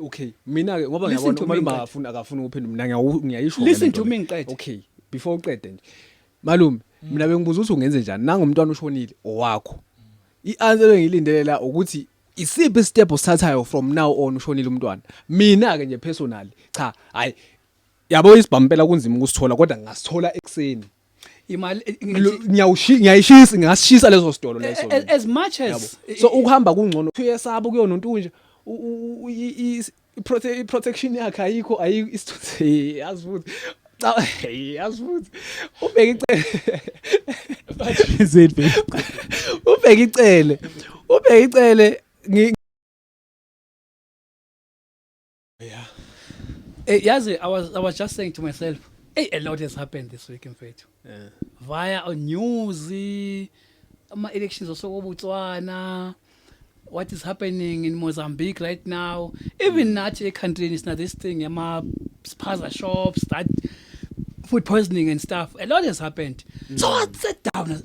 okay mina ke ngoba ngiyabona malume akafuna ukuphendula mina ngiyayisho listen to me ngiqede. Okay, before uqede nje malume mina bengibuza ukuthi ungenze njani nanga umntwana ushonile owakho. I-answer engilindele la ukuthi isiphi istep osithathayo from now on ushonile umntwana. Mina ke nje personally cha hayi yabo isibhampela kunzima ukusithola kodwa ngasithola ekseni. Imali ngiyayishisa ngasishisa lezo sitolo leso. As much as so ukuhamba kungcono uyesaba kuyona untunje protection yakhe ayikho isithunzi yazi futhi yazi futhi ubheke icele ubheke icele yeah yazi I was just saying to myself a lot has happened this week in fact via on news elections Botswana, what is happening in Mozambique right now, even not a country is not this thing Spaza shops, that food poisoning and stuff, a lot has happened. So I sat down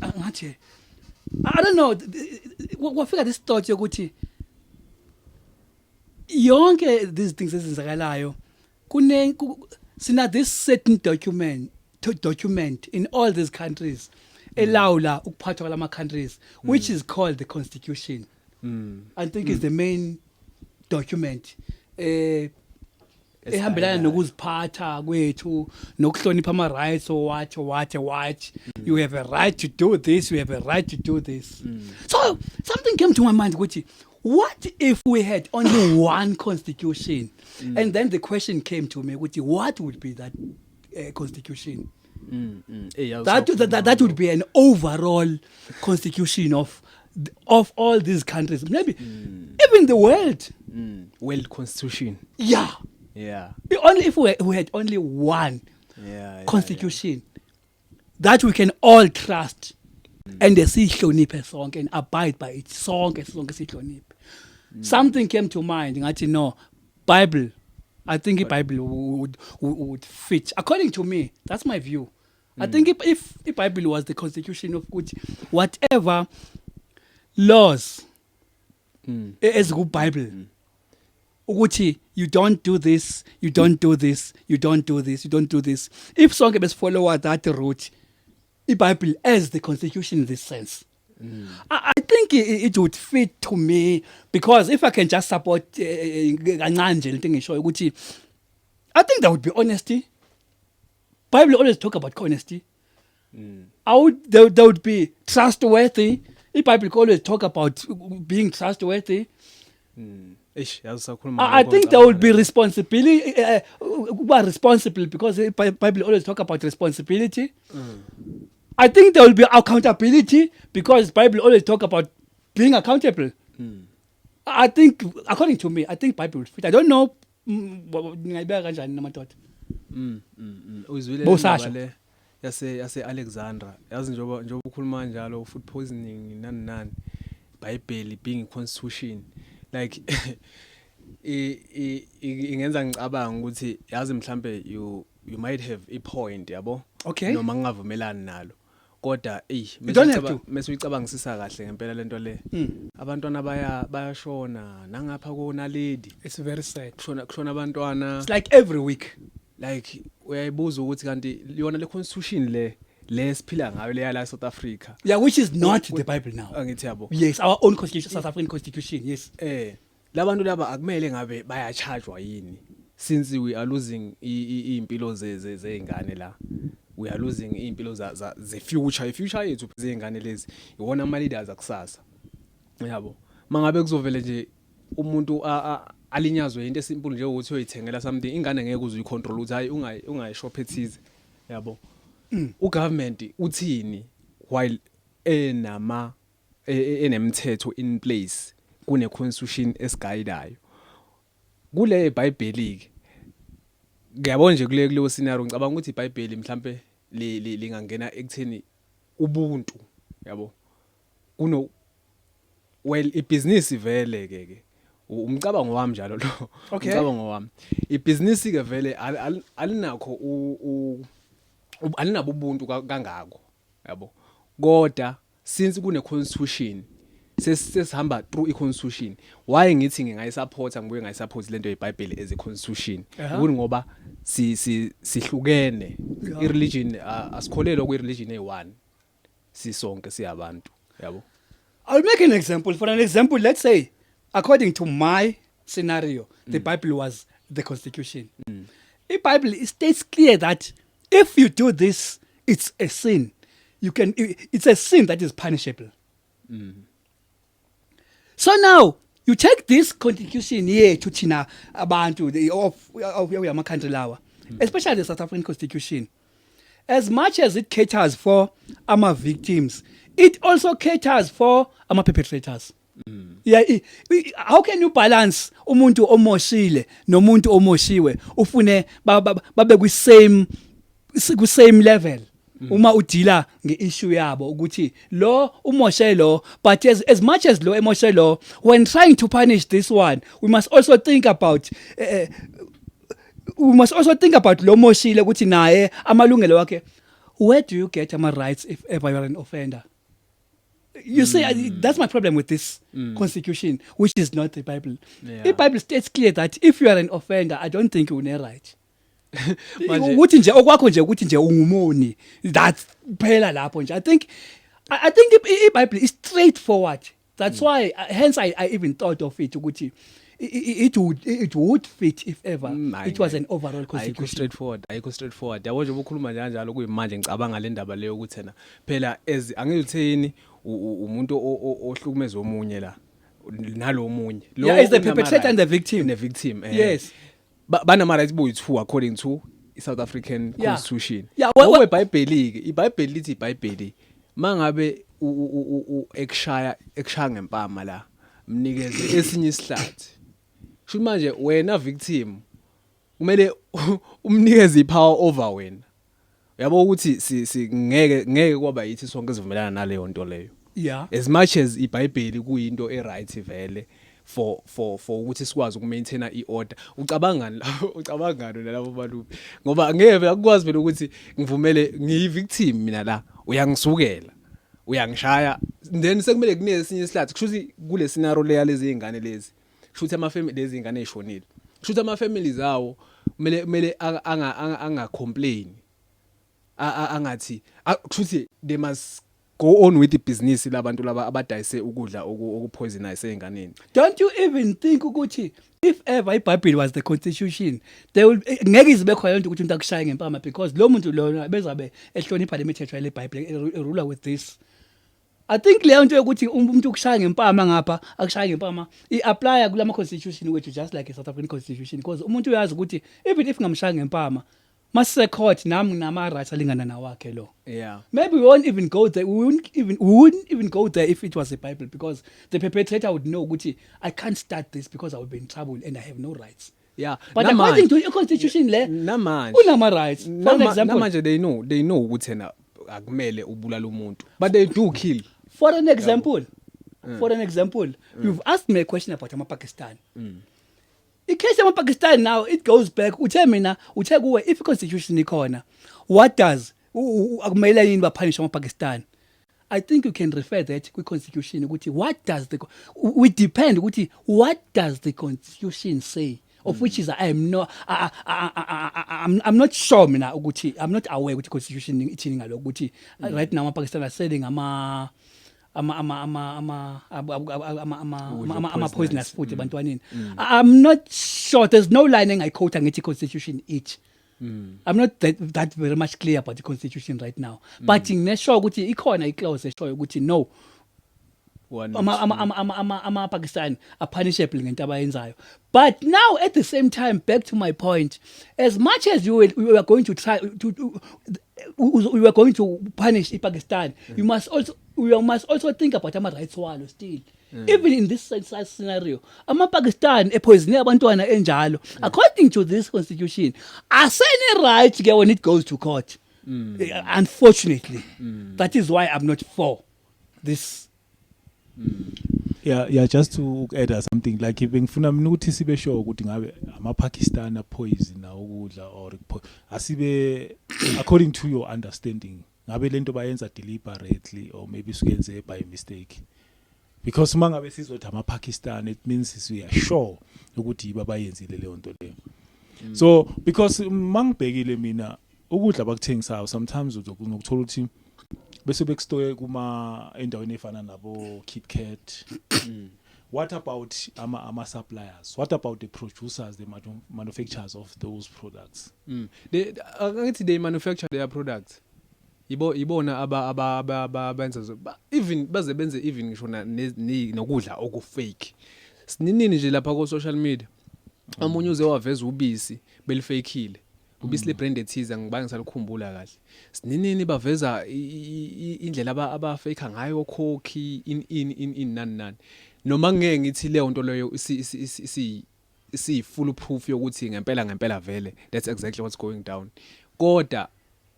I don't know what figure this thought yokuthi yonke these things ezenzakalayo sina this certain document in all these countries elawula ukuphathwa kwalama countries which is called the constitution. I think is the main document ehambelana nokuziphatha kwethu nokuhlonipha ama rights or what you have a right to do this, you have a right to do this. So something came to my mind ukuthi what if we had only one constitution? And then the question came to me ukuthi what would be that constitution? That would be an overall constitution of all these countries, maybe even the world. World constitution. Yeah. Only if we had only one constitution that we can all trust and sihloniphe sonke and abide by it sonke sihloniphe. Something came to mind ngathi no Bible. I think the Bible would fit. According to me, that's my view. I think if the Bible was the constitution of whatever laws as good Bible, ukuthi you don't do this, you don't do this, you don't do this, you don't do this. If sonke bes follow that route, the Bible as the constitution in this sense. I think it would fit to me because if I can just support kancane thing ngisho ukuthi I think there would be honesty. Bible always talk about honesty. There would be trustworthy. The Bible always talk about being trustworthy. I think there would be responsibility. Responsible because the Bible always talk about responsibility. I think there will be accountability because Bible always talk about being accountable. I think, according to me, I think Bible will fit. I don't know. Uzwile yase Alexandra yazi njoba ukhuluma njalo food poisoning nani Bible being constitution like ingenza ngicabanga ukuthi yazi mhlambe you might have a point yabo noma ngingavumelani nalo kodwa mase uyicabangisisa kahle ngempela lento le abantwana bayashona nangapha kona lady. It's very sad. Kushona abantwana. It's like every week. Like uyayibuza ukuthi kanti yona le constitution le siphila ngayo le la South Africa. Yeah, which is not the Bible now. Angithi yabo. Yes, our own constitution, South African constitution. Yes. Labantu laba akumele ngabe baya chargewa yini since we are losing impilo zeingane la. We are losing impilo ze future yethu zeingane lezi. Iwona ama leaders akusasa. Yabo. Mangabe kuzovela nje umuntu alinyazwe into esimple nje ukuthi uyithengela something ingane ngeke uze uyicontrol uthi hayi ungayishop ethize yabo. Ugovernment uthini while enemthetho in place kune constitution esiguidayo kule eBhayibheli ke ngiyabona nje kuleyo scenario ngicabanga ukuthi iBhayibheli mhlambe lingangena ekutheni ubuntu yabo kuno well ibusiness vele ke umcabango wami njalo lo umcabango wami ibusiness ke vele alinakho alinabo ubuntu kangako yabo kodwa since kune constitution sesihamba through i-constitution. Why ngithi ngingayisupporta ngibuye ngayisupport lento yeBhayibheli as i-constitution ukuthi ngoba sihlukene i-religion asikholelwa kwi-religion eyi-one sisonke siyabantu yabo. I'll make an example. For an example, let's say according to my scenario the Bible was the constitution. The Bible states clear that if you do this it's a sin. It's a sin that is punishable. So now you take this constitution here to China abantu of your country lawa, especially the South African constitution. As much as it caters for our victims, it also caters for our perpetrators. Yeah, how can you balance umuntu omoshile nomuntu omoshiwe ufune babe ku same level? Uma udila ngeissue yabo ukuthi lo umoshe lo, but as much as lo emoshe lo, when trying to punish this one we must also think about lo moshile ukuthi naye amalungelo wakhe. Where do you get ama rights if ever you are an offender? You see, that's my problem with this constitution, which is not the Bible. The Bible states clear that if you are an offender, I don't think you have right. Ukuthi nje okwakho nje ukuthi nje ungumoni, that phela lapho nje. I think the Bible is straightforward. That's why hence I even thought of it ukuthi it would fit if ever it was an overall constitution. Ayikho straightforward. Yabo nje ukukhuluma kanjalo kuyimanje ngicabanga le ndaba leyo ukuthi na phela angizithini umuntu ohlukumeza omunye la nalomunye lo is the perpetrator and the victim. Yes. Banama rights boyi-2 according to South African constitution. iBhayibheli lithi iBhayibheli mangabe ekshaya ngempama la mnikeze esinye isihlathi. Kusho manje wena victim kumele umnikeze ipower over wena. Uyabo ukuthi ngeke kwaba yithi sonke sivumelana naleyo nto leyo. As much as iBhayibheli kuyinto eright vele for ukuthi sikwazi ukumaintain iorder. Ucabangani nalabo bantu ngoba ngeke akukwazi phela ukuthi ngivumele ngiyivictim mina la uyangisukela uyangishaya then sekumele kunike esinye isihlathi. Kusho ukuthi kule scenario leya lezi ingane lezi kusho ukuthi ama-family lezi ingane ezishonile kusho ukuthi ama-family zawo kumele anga complain angathi kusho ukuthi they must go on with the business labantu laba abadayise ukudla okupoisonize einganeni. Don't you even think ukuthi if ever iBhayibheli was the constitution they will ngeke izibe khona into ukuthi umuntu akushaya ngempama because lo muntu lo bezabe ehlonipha lemithetho yeBhayibheli rule with this. I think leyo nto ukuthi umuntu ukushaya ngempama ngapha akushaya ngempama iapply kulama constitution wethu just like a South African constitution because umuntu uyazi ukuthi even if ngamshaya ngempama mase court nami nama rights alingana nawakhe lo. Maybe we won't even go there. We wouldn't even go there if it was the Bible because the perpetrator would know ukuthi I can't start this because I will be in trouble and I have no rights. But according to your constitution le unama rights. For example, namanje they know ukuthi na akumele ubulala umuntu but they do kill. For an example, you've asked me a question about Pakistan. In case of Pakistan now, it goes back. Uthe kuwe if constitution ikhona, what does akumele yini bapunish Pakistan? I think you can refer that to constitution ukuthi what does we depend ukuthi what does the constitution say? Of which is I'm not sure mina ukuthi I'm not aware ukuthi constitution ithini ngalokho ukuthi right now Pakistan are selling ama poisonous food ebantwaneni. I'm not sure. There's no line I quote angithi constitution each. I'm not that very much clear about the constitution right now. But ngisho ukuthi ikhona iclause eshoyo ukuthi no ama Pakistan are punishable ngento abayenzayo. But now at the same time, back to my point, as much as we were going to try we were going to punish Pakistan, we must also think about our rights walo still. Even in this scenario, ama Pakistan epoisone abantwana enjalo, according to this constitution, asene right to get when it goes to court. Unfortunately, that is why I'm not for this. Yeah, just to add something like bengifuna mina ukuthi sibe sure ukuthi ngabe ama Pakistan poison na ukudla or asibe according to your understanding ngabe lento bayenza deliberately or maybe sukenze by mistake. because mangabe sizothi ama-Pakistan it means we are sure ukuthi babayenzile leyo nto leyo. So because mangibhekile mina ukudla bakuthengisayo sometimes uzokuthola ukuthi bese bekustore kuma endaweni efana nabo KitKat. What about ama suppliers? What about the producers, the manufacturers of those products? They manufacture their products. Ibona benza even baze benze even ngisho nokudla okufake. Sininini nje lapha ku social media. Amunye uze waveza ubisi belifakile. Ubisi le brand ethize ngibange salikhumbula kahle. Sininini baveza indlela abafake ngayo khokhi in nani. Noma ngeke ngithi leyo nto leyo si full proof yokuthi ngempela vele that's exactly what's going down. Kodwa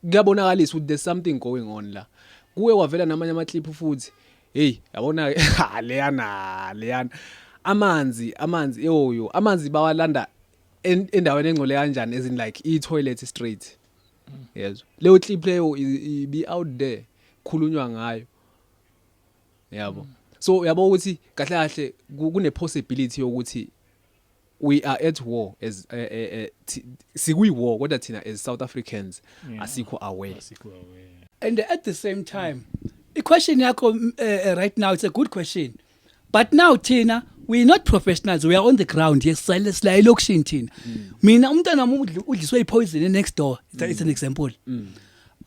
kuyabonakalisa ukuthi there's something going on la. Kuwe wavela namanye ama clip futhi. Hey, yabona leyana. Amanzi yoyo. Amanzi bawalanda endaweni engcole kanjani as in like i-toilet straight. Yes. Leyo clip leyo be out there khulunywa ngayo. Yabo. So yabo ukuthi kahle kune possibility yokuthi we are at war as sikwi war kodwa thina as South Africans asikho aware. And at the same time the question yakho right now it's a good question. But now thina we're not professionals, we are on the ground. Yes, silence la election thina. Mina umntana udliswe ipoison next door. It's an example.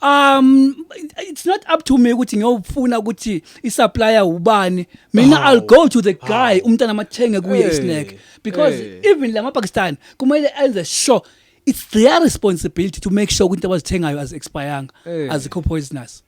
It's not up to me ukuthi ngiyofuna ukuthi isupplier ubani. Mina I'll go to the guy umntana mathenge kuye isnack because even la Pakistan kumele enze sure it's their responsibility to make sure ukuthi abazithengayo as expirang as poisonous.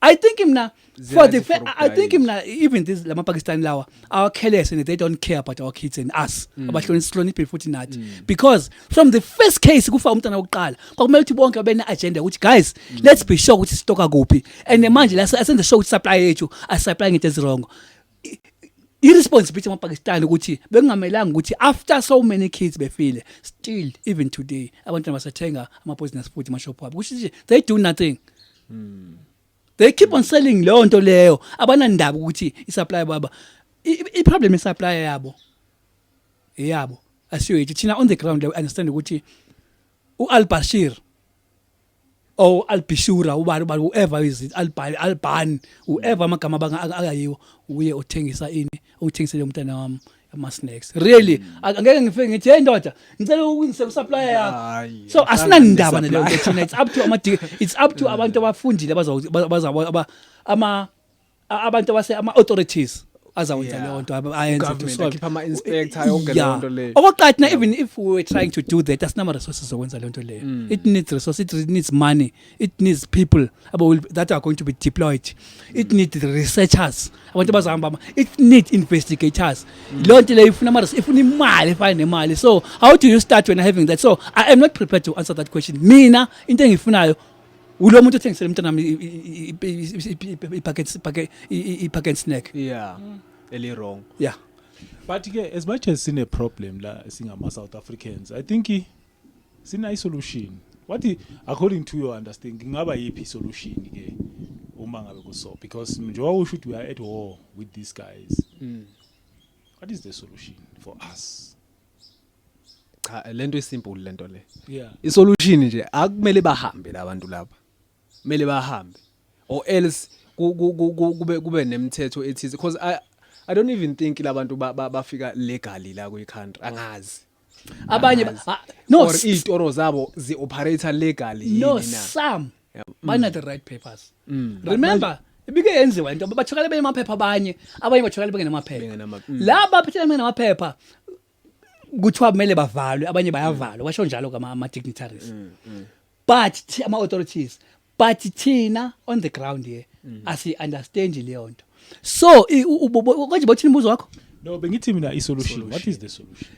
I think imna for the I think imna even this lama Pakistan lawa our careless and they don't care about our kids and us abahloniphe futhi nathi because from the first case kufa umntana wokuqala kwakumele ukuthi bonke bene agenda ukuthi guys let's be sure ukuthi stoka kuphi and manje la asenze sure ukuthi supply yethu supplying it is wrong. Irresponsibility of Pakistan ukuthi bengamelanga ukuthi after so many kids befile still even today abantu basathenga ama poisonous food mashop wabo which is they do nothing. They keep on selling leyo nto leyo abanandaba ukuthi isupply baba i-problem supply yabo asiyo yithi thina on the ground we understand ukuthi uAl-Bashir or Al-Bishura ubani whoever is it Alban whoever amagama akayiwo uye othengisa uthengisele umntana wami ama snacks really angeke ngifike ngithi hey ndoda ngicela ukungise supplier yakho so asinandaba naleyo nto thina it's up to abantu abafundile baza abantu abase ama authorities azawenza leyo nto ayenza to solve khipha ama inspector yonke leyo nto leyo okoqathi even if we were trying to do that that's not resources zokwenza leyo nto leyo it needs resources, it needs money, it needs people that are going to be deployed, it needs researchers abantu bazahamba, it needs investigators leyo nto leyo ifuna imali efana nemali. So how do you start when having that? So I am not prepared to answer that question. Mina into engifunayo ulo muntu othengisela umntana i-packet snack eli wrong. Yeah, but as much as sine problem la singama South Africans, I think sina solution. What according to your understanding ngaba yipi solution ke uma ngabe kuso, because njengoba usho we are at war with these guys. What is the solution for us? Cha lento isimple lento le. Yeah, isolution nje akumele bahambe labantu lapha. Mele bahambe or else kube nemithetho ethize because I don't even think labantu bafika legally la kwi country angazi abanye no or itoro zabo zi operate legally no some bana the right papers. Remember ibike yenziwa into bathokala benamaphepha abanye bathokala bengenamaphepha laba phela bengenamaphepha kuthiwa kumele bavalwe abanye bayavalwa basho njalo kama dignitaries but ama authorities but thina on the ground here asi understand leyo nto. So konje bothini imbuzo wakho? No, bengithi mina solution. What is the solution?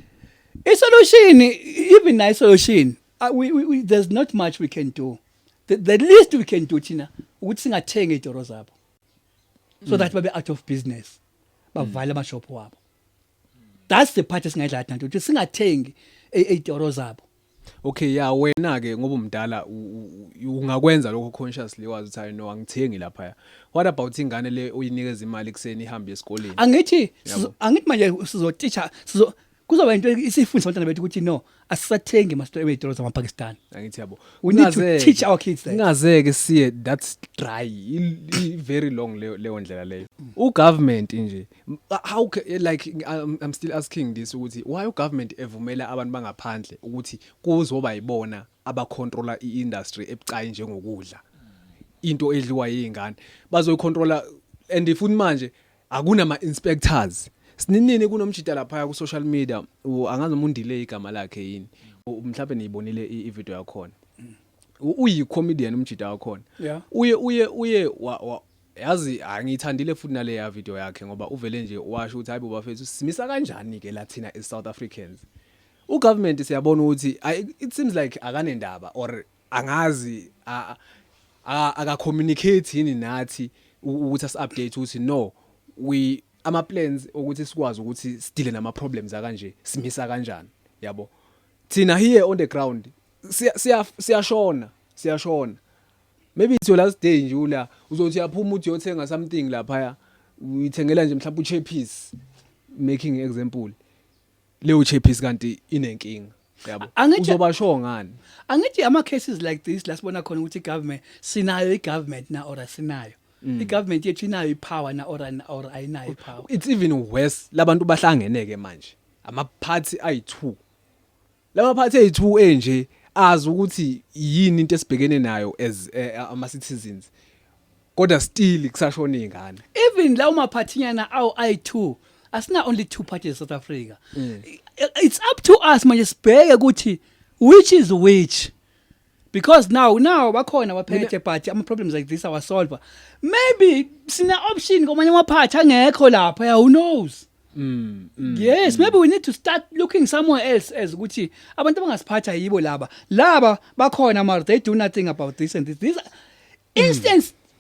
Solution, even nice solution, we there's not much we can do. The least we can do thina ukuthi singathenga idoro zabo so that babe out of business bavala ama shop wabo. That's the part esingayidla nto ukuthi singathengi idoro zabo. Okay, yeah, wena ke ngoba umdala ungakwenza lokho consciously wazi ukuthi no angithengi lapha. What about ingane le uyinikeza imali kuseni ihambe esikoleni? Angithi manje sizoteacher kuzoba into isifundisa abantwana bethu ukuthi no asisathengi masitolo ezitolo zamaPakistan. Angithi yabo. We need to teach our kids that. Ngazeke siye that's dry. Very long leyo ndlela leyo. Ugovernment nje how like I'm still asking this ukuthi why ugovernment evumela abantu bangaphandle ukuthi kuzoba yibona abacontroller iindustry ebucayi njengokudla. Into edliwa yingane bazoyicontroller and futhi manje akunama inspectors. Sininini kunomjida lapha ku social media angazi umundile igama lakhe yini mhlawumbe niyibonile ivideo yakho uyi comedian umjida wakho uye yazi angithandile futhi nale ya video yakhe ngoba uvele nje washo ukuthi hayibo bafethu simisa kanjani ke lathina as South Africans ugovernment siyabona ukuthi it seems like akanendaba or angazi aka communicate yini nathi ukuthi as update ukuthi no we ama plans ukuthi sikwazi ukuthi sidile nama problems akanje simisa kanjani yabo thina here on the ground siyashona maybe it's your last day nje ula uzothi yaphuma uthi uyothenga something lapha uyithengela nje mhlawumbe uchepis making example leyo chepis kanti inenkinga yabo uzobasho ngani angithi ama cases like this lasibona khona ukuthi government sinayo igovernment na or asinayo igovernment yethu inayo ipower na or ayinayo ipower. It's even worse labantu bahlangeneke manje amaphathi ayi2 lama phathi ayi2 enje azi ukuthi yini into esibhekene nayo as ama citizens kodwa still kusashona izingane even lawo maphathinyana ayi2 asina only 2 parties South Africa. It's up to us manje sibheke ukuthi which is which. Because now bakhona baphethe but ama problems like this our solver maybe sina option komanye amaphathi angekho lapha who knows. Yes, maybe we need to start looking somewhere else as ukuthi abantu abangasiphatha yibo laba bakhona but they do nothing about this and this. These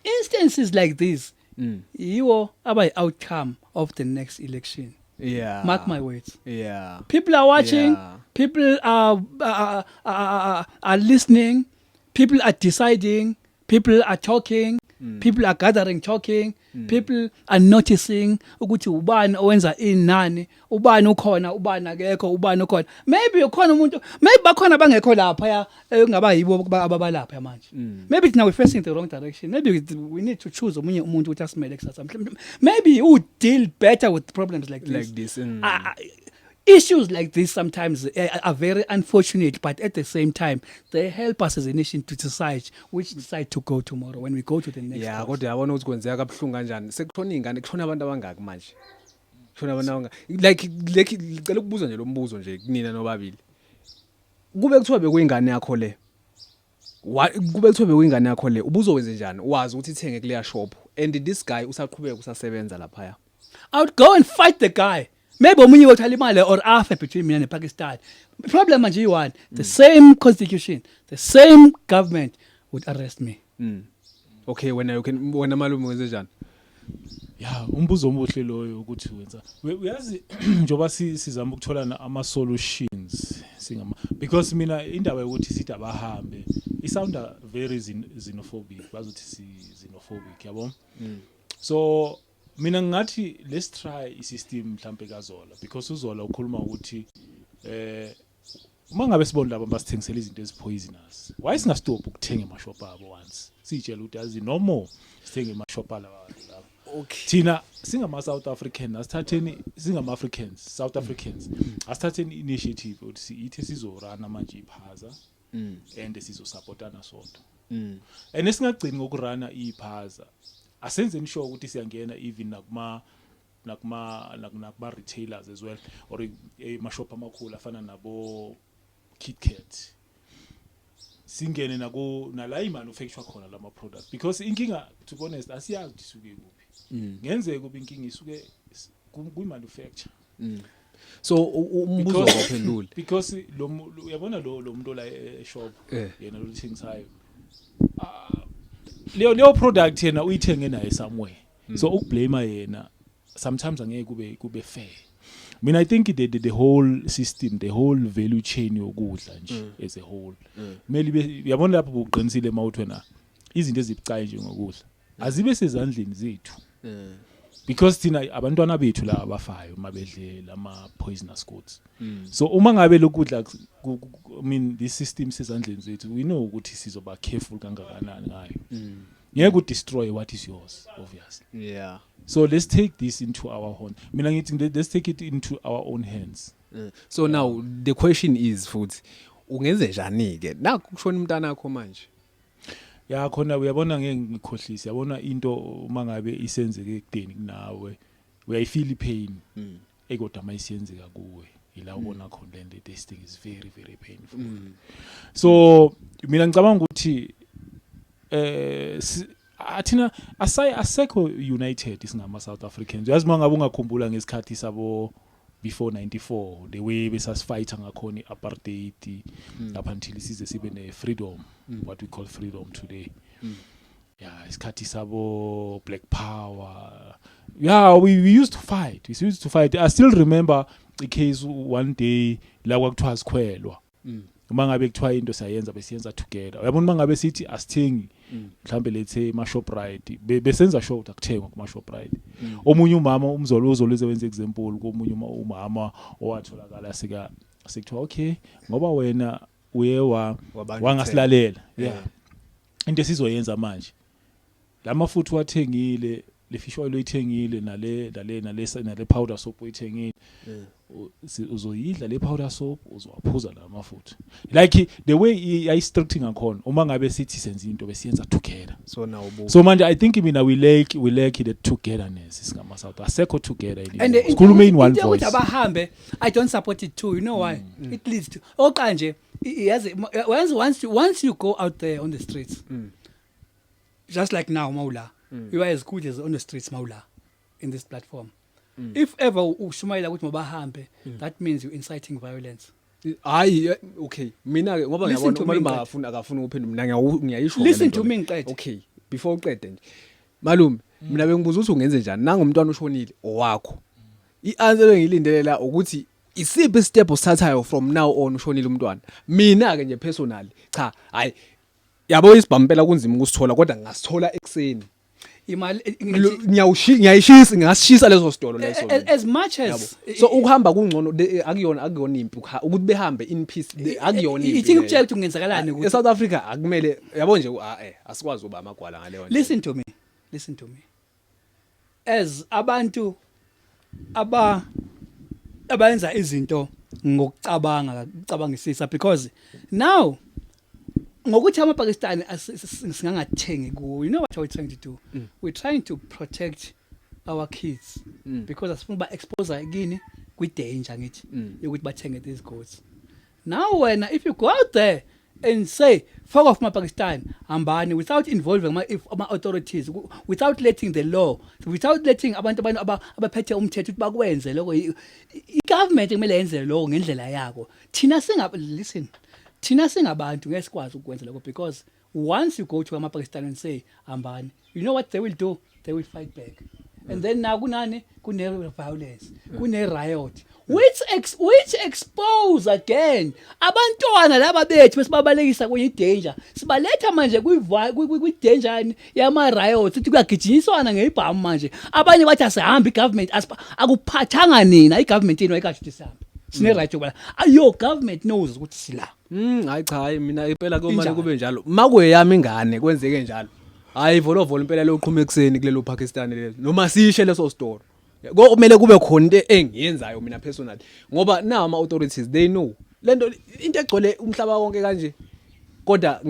instances like this yiwo aba outcome of the next election. Yeah. Mark my words. Yeah. People are watching. Yeah. People are listening. People are deciding. People are talking. People are gathering, talking. People are noticing ukuthi ubani owenza inani, ubani ukhona, ubani akekho, ubani ukhona. Maybe ukhona umuntu, maybe bakhona bangekho lapha engaba yibo ababalapha manje. Maybe now we're facing the wrong direction. Maybe we need to choose omunye umuntu ukuthi asimele kusasa. Maybe you deal better with problems like this. Issues like this sometimes are very unfortunate, but at the same time, they help us as a nation to decide which side to go tomorrow when we go to the next. Yeah, kodwa yabona ukuthi kwenzeka kabuhlungu kanjani. Sekukhona izingane, kukhona abantu abangaki manje. Kukhona abantu abangaki. Like ngicela ukubuza nje lo mbuzo nje kunina nobabili. Kube kuthiwa bekuyingane yakho le. Kube kuthiwa bekuyingane yakho le. Ubuzowenze njani? Wazi ukuthi ithenge kuleya shop and this guy usaqhubeka usasebenza lapha. I would go and fight the guy. Maybe omunye wothatha imali or afa between mina nePakistan. Problem manje yi1, the same constitution, the same government would arrest me. Okay, wena malume wenze njani? Yeah, umbuzo omuhle loyo ukuthi wenza. Uyazi njoba sizama ukuthola ama solutions singama because mina indaba yokuthi sithi abahambe isounda very xenophobic bazothi xenophobic yabo. So mina ngathi let's try isystem mhlambe kaZola because uZola ukhuluma ukuthi mangabe sibona laba basithengisela izinto ezipoisonous why singastop ukuthenga emashop abo once sitshela ukuthi azi no more sithenge emashop laba. Okay, thina singama South African asithatheni singama Africans South Africans asithatheni initiative ukuthi sithi sizorana manje iphaza and sizosupportana sonto and esingagcini ngokurana iphaza asenze sure ukuthi siyangena even nakuma retailers as well or emashop amakhulu afana nabo KitKat singene nala imanufacture khona lama products because inkinga to be honest asiyazi isuke kuphi ngenzeke kube inkinga isuke ku manufacture so umbuzo waphendula because uyabona lo muntu la shop yena lo thengisayo leyo product yena uyithenge naye somewhere so ukublame yena sometimes angeke kube fair mean, I think the whole system, the whole value chain yokudla nje as a whole. Maybe yabona lapho uqinisile mawuthwena izinto ezibucayi nje ngokudla. Azibe sezandleni zethu. Because thina abantwana bethu la abafayo mabedle lama poisonous goods. So uma ngabe lokudla I mean this system sezandleni zethu, we know ukuthi sizoba careful kangakanani ngayo. Ngeke ku destroy what is yours, obviously. Yeah. So let's take this into our own. Mina ngithi let's take it into our own hands. So now the question is futhi ungenze njani ke? Naku kushona umntana wakho manje. Ya khona uyabona ngeke ngikhohlise. Yabona into uma ngabe isenzeke ekudeni kunawe. Uyayifeel ipain. Ekodwa mayisenzeka kuwe. Ila ubona khona le this thing is very very painful. So mina ngicabanga ukuthi athina asekho united isingama South Africans. Uyazi mangabe ungakhumbula ngesikhathi sabo before 94 the way besasifighta ngakhona iapartheid up until size sibe ne freedom, what we call freedom today. Yeah, isikhathi sabo black power. Yeah, we used to fight. We used to fight. I still remember the case one day la kwakuthiwa sikhwelwa. Uma ngabe kuthiwa into sayenza besiyenza together. Uyabona uma ngabe sithi asithengi mhlambe lethe ma Shoprite besenza show akuthengwa kuma Shoprite. Omunye umama umzolo wenza example komunye umama owatholakala sekuthiwa okay ngoba wena uye wangasilalela. Yeah. Into sizoyenza manje. Lama futhi wathengile le fish oil oyithengile nale powder soap oyithengile. Uzoyidla le powder soap uzowaphuza la mafutha. Like the way I structuring ngakhona uma ngabe sithi senza into besiyenza together. So manje I think mina we lack the togetherness isingama South asekho together and sikhulume in one voice. Abahambe I don't support it too. You know why? It leads to okanje once you go out there on the streets. Just like now Maula. You are as good as on the streets Maula in this platform. If ever ushumayela ukuthi mabahambe, that means you're inciting violence. Hayi okay mina ke ngoba ngiyabona uma akafuna ukuphendula mina ngiyayisho. Listen to me ngiqede. Okay before uqede nje malume mina bengibuza ukuthi ungenze njani nangumntwana oshonile owakho. I-answer engiyilindelela ukuthi isiphi step osithathayo from now on ushonile umntwana. Mina ke nje personally cha hayi yabo isibhampela kunzima ukusithola kodwa ngasithola ekseni. Imali ngiyayishisa ngasishisa lezo stolo leso as much as so ukuhamba kungcono akuyona impi ukuthi behambe in peace akuyona impi. Ithi ukutshela ukuthi ungenzakalani ukuthi South Africa akumele yabo nje asikwazi uba amagwala ngale nto. Listen to me as abantu abayenza izinto ngokucabangisisa because now ngokuthi amaPakistani singangathengi kuwo. You know what we're trying to do? We're trying to protect our kids because asifuna ba expose kini kwi danger ngithi yokuthi bathenge these goods. Now when if you go out there and say fuck off maPakistan hambani without involving ama authorities, without letting the law, without letting abantu abaphethe umthetho ukuthi bakwenze lokho, i-government kumele yenze lokho ngendlela yabo. Thina singabantu ngesikwazi ukwenza lokho because once you go to amaPakistan and say ambani, you know what they will do? They will fight back. And then now kune violence, kune riot, which expose again abantwana laba bethu besibabalekisa kwenye danger. Sibaletha manje kwi danger yama riot ukuthi kuyagijinyiswana ngeibhamu manje. Abanye bathi asihambe igovernment akuphathanga nina igovernment yenu ayikathi sihambe. Sine right yokuba your government knows ukuthi sila. Hayi cha mina impela komanje kube njalo. Makwe yami ingane kwenzeke njalo. Hayi volovolo impela loqhuma ekseni kulelo Pakistan lelo. Noma sishe leso store. Kumele kube khona into engiyenzayo mina personally. Ngoba na ama authorities they know. Lento into egcwele umhlaba wonke kanje. Kodwa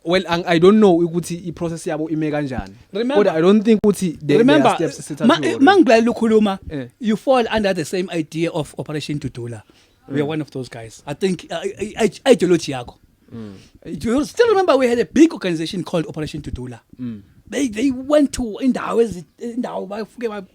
well I don't know ukuthi iprocess yabo ime kanjani. But I don't think ukuthi remember steps mangibala ukukhuluma you fall under the same idea of Operation Tudula. We are one of those guys. I think ideology yakho. You still remember we had a big organization called Operation Tudula. They went to indawo bafuke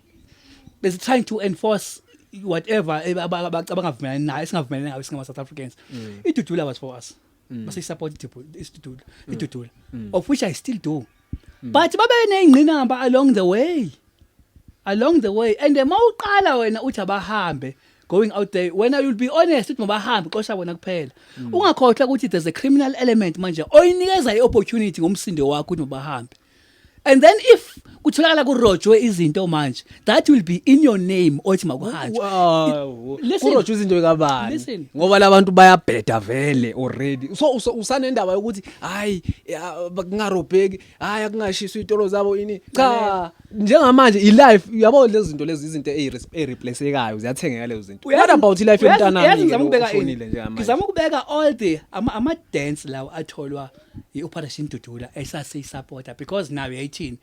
they're trying to enforce whatever abangavumela nayo singavumelana ngayo singama South Africans. Tudula was for us. But I support Tudula. Of which I still do. But babe nengqinamba along the way and mawuqala wena uthi abahambe going out there when you'll be honest ukuthi mabahambe qosha bona kuphela ungakhohlwa ukuthi there's a criminal element manje oyinikeza iopportunity ngomsindo wakho ukuthi mabahambe. And then if kutholakala kurojwe izinto manje that will be in your name othi makuhaje. Kurojwe izinto ekabani ngoba labantu bayabheda vele already. So usanendaba ukuthi hayi kungarobheki hayi akungashiswa itolo zabo ini cha njengamanje ilife yabo lezi zinto lezi izinto ereplacekayo ziyathengeka lezo zinto. What about ilife yomntanami ngishonile njengamanje. Ngizama ukubeka all the ama dance lawo atholwa iOperation Dudula esase supporter because now 18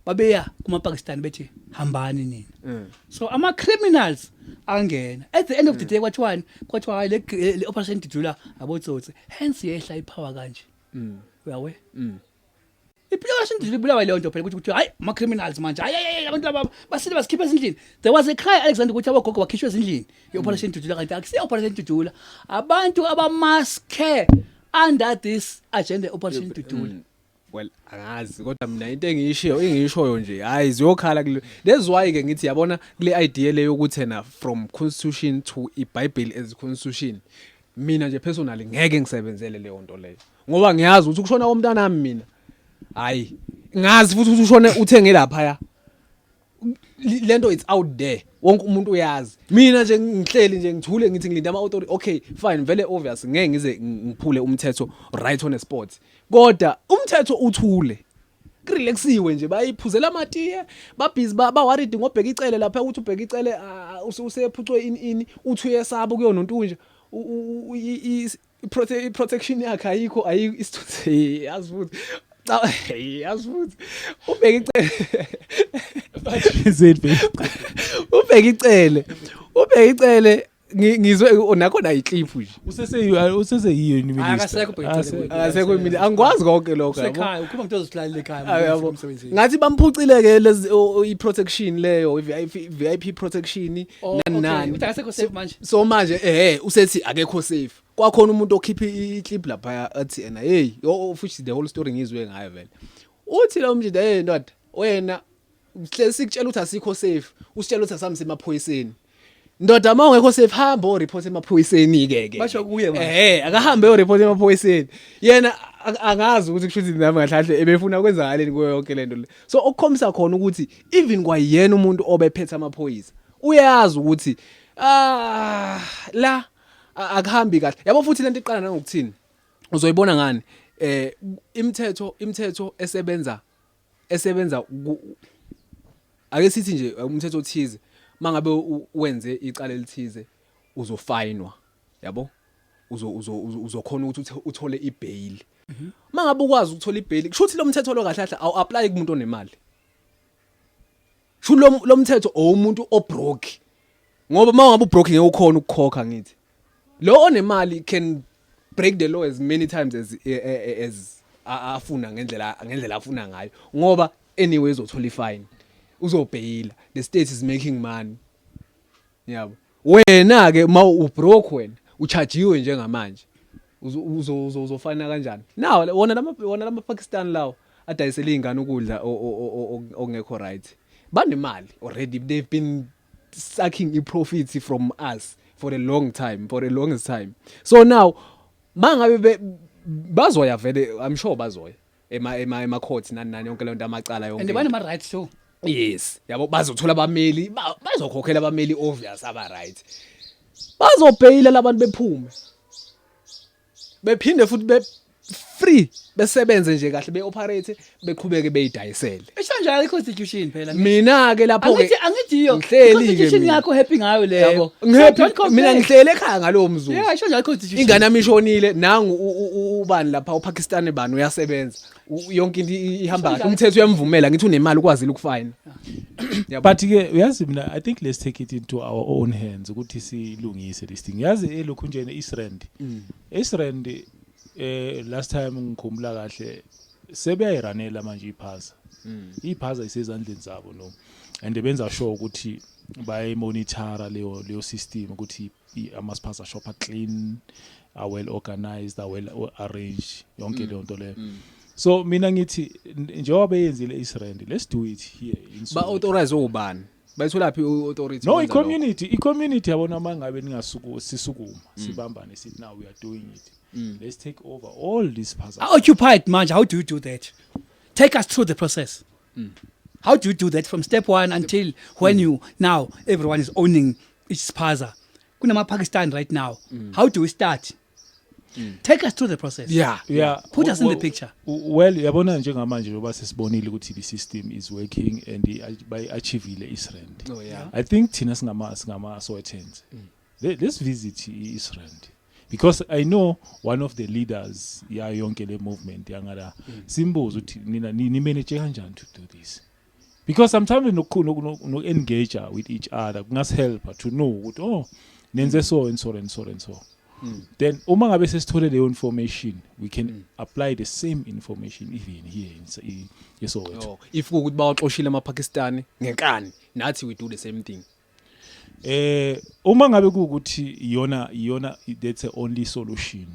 babeya kuma Pakistan bethi hambani nina. So ama criminals angena at the end of the day kwathiwa hayi le Operation Dudula abotsotsi hence yehla ipower kanje. Uyawe Operation Dudula bulawa leyo nto phela ukuthi hayi ama criminals manje hayi abantu laba basile basikhipha ezindlini. There was a cry Alexander ukuthi abogogo bakhishwe ezindlini iOperation Dudula kanti akusiyo Operation Dudula abantu abamaske under this agenda Operation Dudula. Well angazi kodwa mina into engishoyo nje hayi ziyokhala kule. That's why ke ngithi yabona kule idea leyo ukuthi na from constitution to iBible as constitution mina nje personally ngeke ngisebenzele leyo nto leyo ngoba ngiyazi ukuthi ukushona komntanami mina hayi ngazi futhi ukuthi ushone uthenge lapha ya lento it's out there wonke umuntu uyazi mina nje ngihleli nje ngithule ngithi ngilinda ama authority okay fine vele obvious ngeke ngize ngiphule umthetho right on the spot kodwa umthetho uthule kurelaxiwe nje bayiphuzela amatiye babhizi ba worried ngobheka icele lapha ukuthi ubheka icele usephucwe ini uthi uyesaba kuyona ntunje protection yakhe ayikho isithuthi yazi futhi yazi futhi ubheka icele ngizwe nakhona iclip nje useseyiyo ni minister akasekho mina angikwazi konke lokho yabo ekhaya ukhuluma into ezihlalela ekhaya umsebenzi ngathi bamphucileke lezi i-protection leyo VIP protection nani uthi akasekho safe manje so manje usethi akekho safe kwakhona umuntu okhipha iclip lapha athi ena hey futhi the whole story ngizwe ngayo vele uthi lo mjida ndoda wena sikutshela ukuthi asikho safe usitshela ukuthi asamse emaphoyiseni ndoda mawungekho safe hamba o report emaphoyiseni ke basho kuye manje akahambe o report emaphoyiseni yena angazi ukuthi kushuthi nami ngahlahle ebefuna kwenza ngaleni kuyo yonke lento le so okukhomisa khona ukuthi even kwayena umuntu obephethe amaphoyisa uyazi ukuthi la akuhambi kahle yabo futhi lento iqala nangokuthini uzoyibona ngani imithetho esebenza ake sithi nje umthetho othize mangabe wenze icala elithize uzofinwa yabo uzokhona ukuthi uthole ibail mangabe ukwazi ukuthola ibail kushuthi lo mthetho lo kahle kahle awu apply kumuntu onemali shu lo mthetho umuntu obroke ngoba mangabe ubroke ngeke ukhona ukukhokha ngithi lo onemali can break the law as many times as afuna ngendlela afuna ngayo ngoba anyway uzothola ifine uzobhayila the state is making money yabo wena ke ma ubroke wena uchargewe njengamanje uzofana kanjani nawo wona lama Pakistan lawo adayisela izingane ukudla ongekho right banemali already they've been sucking i-profits from us for a long time for the longest time so now mangabe bazoya vele I'm sure bazoya ema court nani yonke lento amacala yonke and bani ma rights too yes yabo bazothola abameli bazokhokhela abameli obvious aba right bazobhayila labantu bephume bephinde futhi be free besebenze nje kahle beoperate beqhubeke beyidayisele eshanjalo iconstitution phela mina ke lapho ke angithi constitution yakho happy ngayo leyo mina ngihlele ekhaya ngalowo mzuzu yeah eshanjalo iconstitution ingane amishonile nangu ubani lapha uPakistan bani uyasebenza yonke into ihamba kahle umthetho uyamvumela ngithi unemali ukwazile ukufine but ke uyazi mina I think let's take it into our own hands ukuthi silungise this thing yazi elokhu nje Israel last time ngikhumbula kahle sebeyayiranela manje iphaza isezandleni zabo no and benza sure ukuthi bayimonitora leyo system ukuthi amasiphaza shop clean are well organized are well arranged yonke leyo nto leyo so mina ngithi njengoba beyenzile Israel let's do it here in ba authorize ubani bayithola phi authority No, i-community yabona mangabe sisukuma sibambane sithi now we are doing it. Let's take over all these puzzles. Occupied manje, how do you do that? Take us through the process. How do you do that from step 1 until when you now everyone is owning each Spaza? Kunama Pakistan right now. How do we start? Take us through the process. Yeah. Put us in the picture. Well, yabona njengamanje ngoba sesibonile ukuthi the system is working and by achievile isrand. Oh yeah. I think thina singama Sowetan's. Let's visit isrand. Because I know one of the leaders ya yonke le movement yangala simbuzo uthi nina ni manage kanjani to do this. Because sometimes no engage with each other kungas help to know ukuthi oh nenze so and so and so and so. Then uma ngabe sesithole leyo information we can apply the same information even here in Soweto. If ukuthi bawaxoshile amaPakistani ngenkani nathi we do the same thing. Uma ngabe kuukuthi iyona that's the only solution.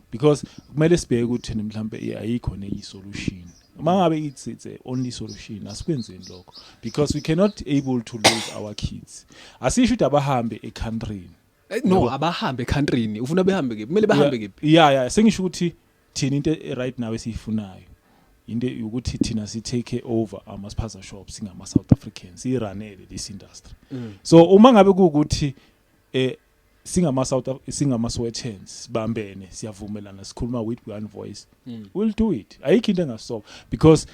Because kumele sibheke ukuthi mhlambe ayikho neyi solution. Uma ngabe it's the only solution asikwenzeni lokho because we cannot able to lose our kids. Asisho ukuthi abahambe e-country. No, abahambe countryni ufuna behambe ke kumele bahambe ke. Yeah, sengisho ukuthi thina into right now esifunayo into ukuthi thina si take over ama spaza shops ngama South Africans iranele this industry. So uma ngabe kuukuthi singama Sowetan's bambene siyavumelana sikhuluma with one voice we'll do it. Ayikho into engasolve because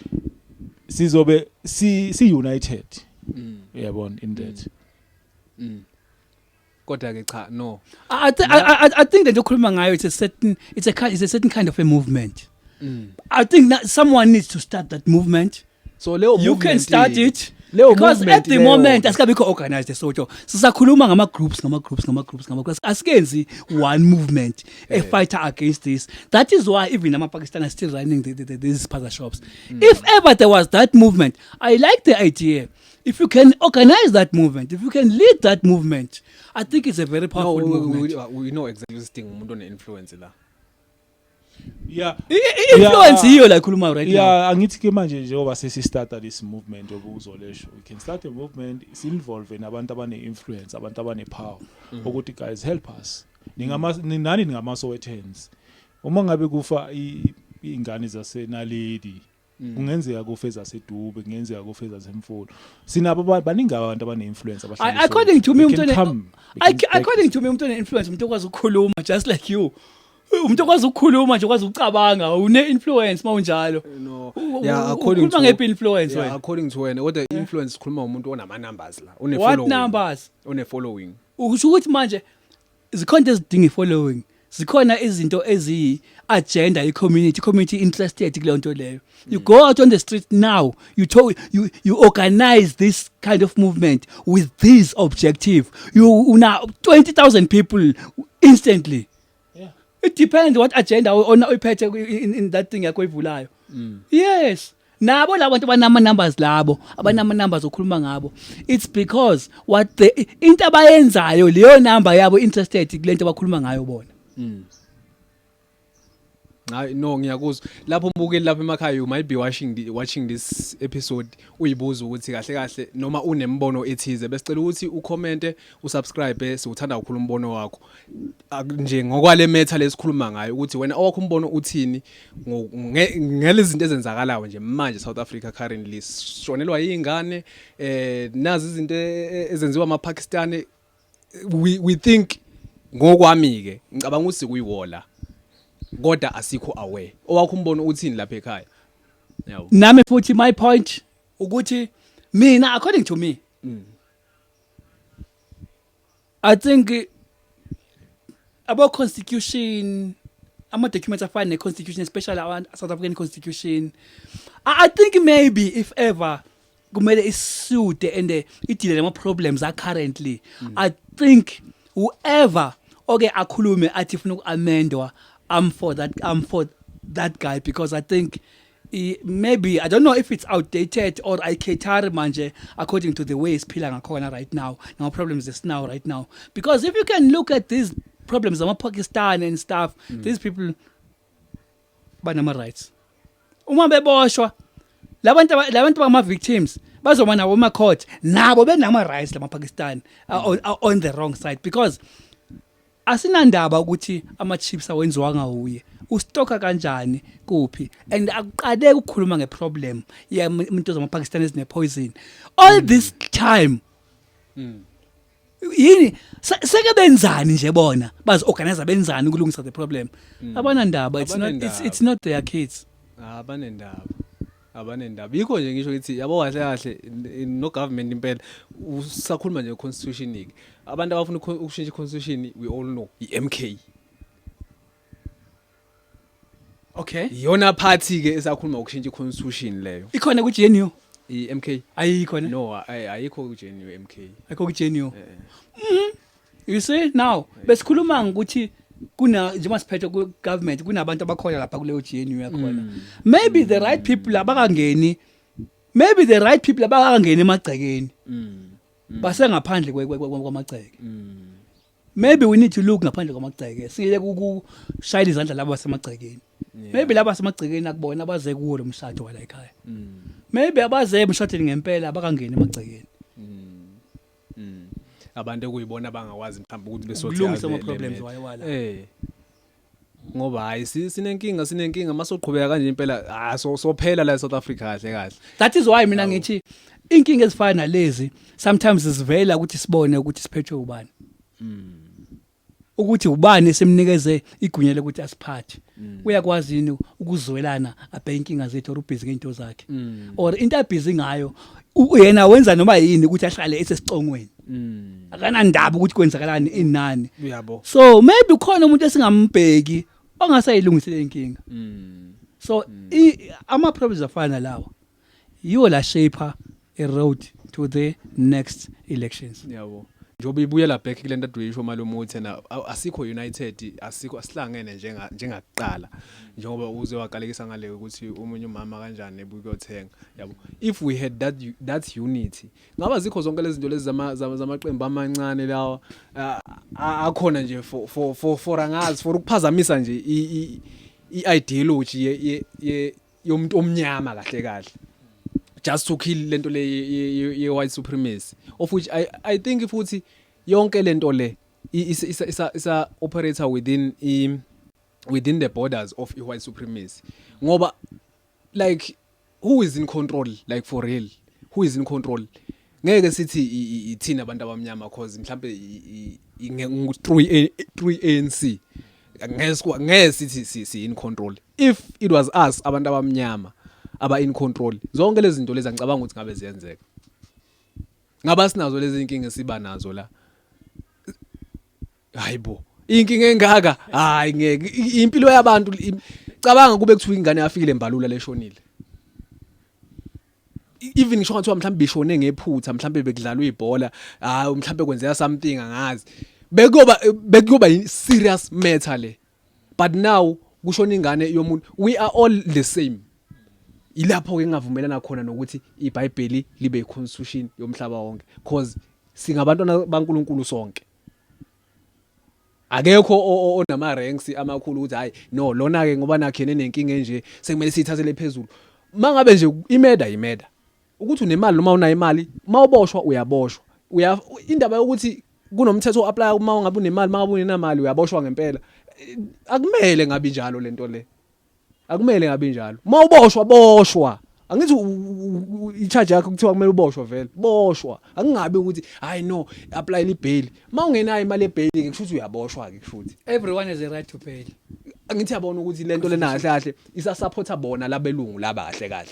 sizobe si united. Yabona in that. Kodwa ke cha no. I think that ukhuluma ngayo it's a certain kind of a movement. I think that someone needs to start that movement. So Leo you can start it Leo because at the moment asikabikho organized eSoweto. Sisakhuluma ngama groups. Asikenzi one movement a fighter against this. That is why even ama Pakistan are still running these Spaza shops. If ever there was that movement, I like the idea. If you can organize that movement, if you can lead that movement, I think it's a very powerful movement. We know exactly this thing umuntu one influence la. Yeah. Influence hiyo la khuluma right now. Yeah, angithi ke manje njengoba sesistart this movement obuzolesho. We can start a movement involve nabantu abane influence, abantu abane power. Ukuthi guys help us. Ningama Sowetan's. Uma ngabe kufa ingane zaseNaledi kungenzeka kufe zaseDube kungenzeka kufe zaseMfolo sinabo baningi abantu abane influence abahlala according to me umuntu one influence umuntu okwazi ukukhuluma just like you umuntu okwazi ukukhuluma nje okwazi ukucabanga une influence mawunjalo no yeah according to ngephi influence wena according to wena what the influence khuluma umuntu onama numbers la une following what numbers une following usho ukuthi manje zikhona ezidinga following zikhona izinto ezi agenda community interested kuleyo nto leyo. You go out on the street now, you organize this kind of movement with this objective. You now 20,000 people instantly. Yeah. It depends what agenda uyiphethe in that thing yakho ivulayo. Yes. Nabo labantu banama numbers labo, abanama numbers okhuluma ngabo. It's because what the into abayenzayo leyo number yabo interested kulento abakhuluma ngayo bona. No ngiyakuzwa lapho mbukeli lapha emakhaya you might be watching this episode uyibuza ukuthi kahle noma unembono ethize besicela ukuthi ucommente usubscribe siuthanda ukukhuluma umbono wakho nje ngokwale matter lesikhuluma ngayo ukuthi wena owakho umbono uthini ngelezi zinto ezenzakalayo nje manje South Africa currently shonelwa yingane nazi izinto ezenziwa amaPakistani we think ngokwami ke ngicabanga ukuthi kuyiwola kodwa asikho aware owakho umbono uthini lapha ekhaya yawo nami futhi my point ukuthi mina according to me I think about constitution ama documents afana ne constitution especially our South African constitution I think maybe if ever kumele isude and idile nama problems are currently I think whoever okay akhulume athi ufuna ukuamendwa I'm for that guy because I think maybe I don't know if it's outdated or ikhetari manje according to the way it's phila ngakhona right now problems is now right now because if you can look at these problems of Pakistan and stuff these people banama rights uma beboshwa labantu bama victims bazoma nawo ma court nabo benama rights lama Pakistan are on the wrong side because asinandaba ukuthi ama chips awenziwa ngawuye ustocka kanjani kuphi and aqale ukukhuluma ngeproblem ya umuntu zama Pakistan ezine poison all this time yini seke benzani nje bona bazi organize benzani ukulungisa the problem abana ndaba it's not their kids abanendaba yikho nje ngisho ukuthi yabo kahle kahle no government impela usakhuluma nje constitution iki abantu abafuna ukushintsha constitution we all know iMK okay iyona party ke esakhuluma ukushintsha constitution leyo ikhona ku GNU iMK ayikho ne no ayikho ku GNU MK ayikho ku GNU you see now besikhuluma ukuthi kuna nje masiphethe ku government kunabantu abakhola lapha kuleyo GNU yakhona maybe the right people abakangeni emagcekeni base ngaphandle kwamagceke maybe we need to look ngaphandle kwamagceke sile ukushayela izandla labo basemagcekeni maybe laba basemagcekeni akubona abaze kuwo lo mshado wala ekhaya maybe abaze emshadweni ngempela abakangeni emagcekeni abantu ekuyibona bangakwazi mhlawumbe ukuthi besothi ama problems wayewala ngoba hayi sinenkinga masoqhubeka kanje impela sophela la South Africa kahle that is why mina ngithi inkinga ezifana nalezi sometimes zivela ukuthi sibone ukuthi siphethwe ubani ukuthi ubani esemnikeze igunya ukuthi asiphathe uyakwazi yini ukuzwelana abhe inkinga zethu or ubhizi ngento zakhe or into abhizi ngayo yena wenza noma yini ukuthi ahlale esesicongweni akana ndaba ukuthi kwenzakalani inani uyabo so maybe khona umuntu esingambheki ongasayilungisele inkinga so ama problems afana lawa yiwo la shaper a road to the next elections yabo njobe ibuyela back kulento aduyisho malume uthi na asikho united asikho asihlangene njengakuqala njengoba uze waqalekisa ngale ukuthi umunye umama kanjani ebukuyothenga yabo if we had that unity ngaba zikho zonke lezi zinto lezi zamaqembu amancane lawa akhona nje for angazi for ukuphazamisa nje ideology yomuntu omnyama kahle just to kill lento le ye white supremacy of which I think futhi yonke lento le isa operator within the borders of white supremacy ngoba like who is in control like for real who is in control ngeke sithi ithina abantu abamnyama cause mhlambe 3 ANC ngeke sithi si in control if it was us abantu abamnyama aba in control zonke lezi zinto lezi ngicabanga ukuthi ngabe ziyenzeka ngaba sinazo lezi inkinga siba nazo la hayibo inkinga engaka hayi ngeke impilo yabantu cabanga kube kuthiwa ingane yafikile embalula leshonile even ngisho ngathiwa mhlawumbe bishone ngephutha mhlawumbe bekudlalwa ibhola mhlawumbe kwenzeka something angazi bekuyoba serious matter le but now kushona ingane yomuntu we are all the same ilapho ke ngavumelana khona nokuthi iBhayibheli libe iconstitution yomhlaba wonke because singabantwana baNkulunkulu sonke akekho onama ranks amakhulu ukuthi hayi no lona ke ngoba nakhene nenkinga nje sekumele sithathele phezulu mangabe nje imeda ukuthi unemali noma unayo imali mawuboshwa uyaboshwa indaba yokuthi kunomthetho oapply uma ungabe unemali mangabe unenamali uyaboshwa ngempela akumele ngabe njalo lento le akumele ngabe njalo mawuboshwa boshwa angithi i-charge yakho kuthiwa kumele uboshwe vele boshwa akungabe ukuthi hayi no apply libail mawungenayo imali yebail ke kushuthi uyaboshwa ke kushuthi everyone has a right to bail angithi yabona ukuthi lento lena kahle isa supporta bona labelungu labahle kahle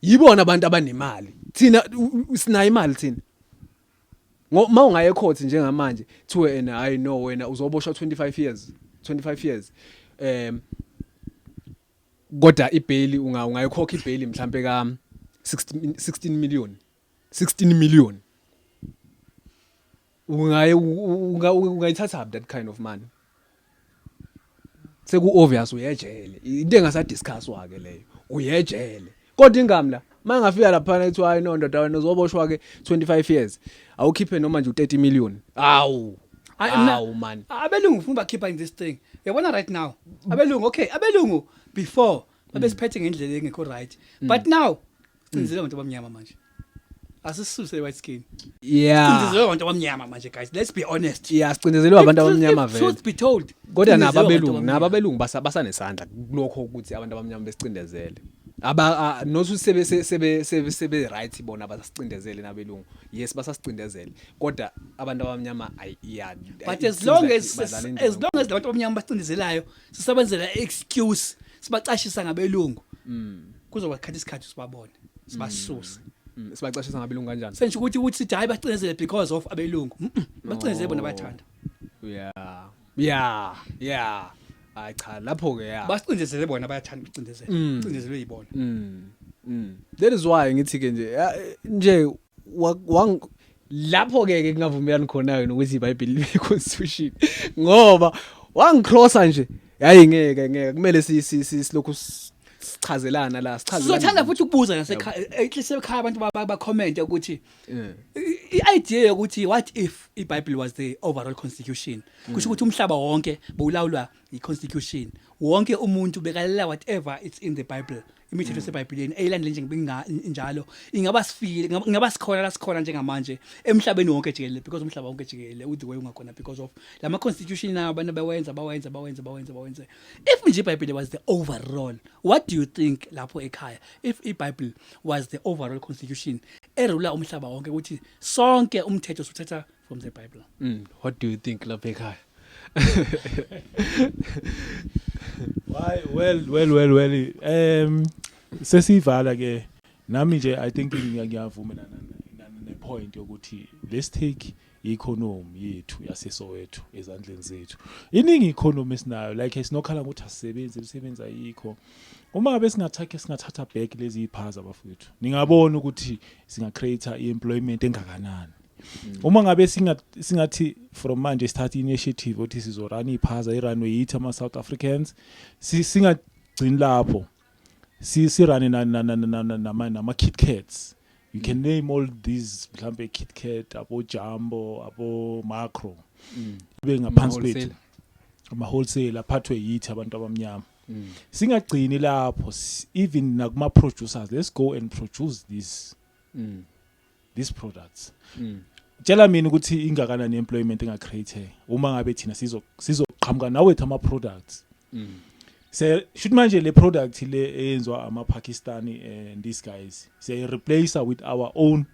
yibona abantu abanemali thina sinayo imali thina mawungaye ecourt njengamanje thiwe ena hayi no wena uzoboshwa 25 years kodwa ibail ungayikhokha ibail mhlambe ka 16 million ungayithatha that kind of money seku obvious uyejele into engasa discuss wake leyo uyejele kodwa ingami la mangafika lapha ethi hayi no ndoda wena uzoboshwa ke 25 years awukhiphe noma nje u30 million awu man abelungu ufuna bakhipha in this thing yabona right now abelungu before babesiphethe ngendlela engekho right but now senzile abantu abamnyama manje asisuse white skin yeah sindizelwe abantu abamnyama manje guys, let's be honest. yeah sicindezelwe abantu abamnyama If vele truth be told, kodwa sindizelwe abantu nababelungu basanesandla kulokho ukuthi abantu abamnyama besicindezele aba nothi sebe right bona basasicindezele nabelungu, yes basasicindezele kodwa abantu abamnyama yeah, but as long as abantu abamnyama basicindezelayo sisebenzela excuse sibacashisa ngabelungu kuzoba isikhathi sibabone sibasuse. Sibacashisa ngabelungu kanjani? Senje ukuthi sithi hayi bacindezele because of abelungu. Bacindezele bona bayathanda. Yeah hayi cha lapho ke yeah basicindezele bona bayathanda ukucindezelwa ucindezelwe yibona. That is why ngithi ke nje lapho ke kungavumelani khona ukuthi iBhayibheli libe constitution ngoba wangicrossa nje hayi ngeke kumele silokhu sichazelana la sichazelana. Sizothanda futhi ukubuza ngasekhaya esekhaya abantu ba comment ukuthi i-idea ukuthi what if iBhayibheli was the overall constitution, kusho ukuthi umhlaba wonke bowulawulwa iconstitution, wonke umuntu bekalela whatever it's in the Bible, imithetho yaseBhayibhelini eyilandele njalo ingaba sifile ingaba sikhona la sikhona njengamanje emhlabeni wonke jikelele, because umhlaba wonke jikelele the way ungakhona because of lama constitution abantu bawenza. If nje iBhayibheli was the overall, what do you think lapho ekhaya if iBhayibheli was the overall constitution erula umhlaba wonke ukuthi sonke umthetho suthatha from the Bible? What do you think lapho ekhaya? Why well sesivala ke nami nje I think ngiyavumelana ne point yokuthi let's take economy yethu yaseSoweto ezandleni zethu. Iningi economy sinayo like esinokhala ukuthi asisebenza yikho. Uma ngabe singathatha back lezi iphaza abafowethu, ningabona ukuthi singa create employment engakanani. Uma ngabe singathi from manje start initiative ukuthi sizorun iphaza irunway yithi ama South Africans singagcini lapho sirun nama Kit Kats. You can name all these mhlambe Kit Kat, abo Jumbo, abo Macro. Ibe ngaphansi kwethu ama wholesale aphathwe yithi abantu abamnyama. Singagcini lapho even nakuma producers, let's go and produce these products. Tshela mina ukuthi ingakanani employment enga create uma ngabe thina sizoqhamuka nawe ama products. Should manje le product le eyenzwa ama Pakistani and these guys say replace her with our own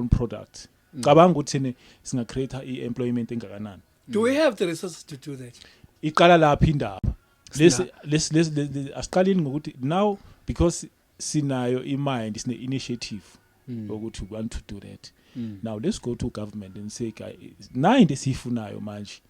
product. Cabanga ukuthi singa create employment engakanani. Do we have the resources to do that? Iqala lapha indaba. Let's asiqaleni ngokuthi now because sinayo imind sine initiative ukuthi we want to do that. Now let's go to government and say guys nine desifunayo manje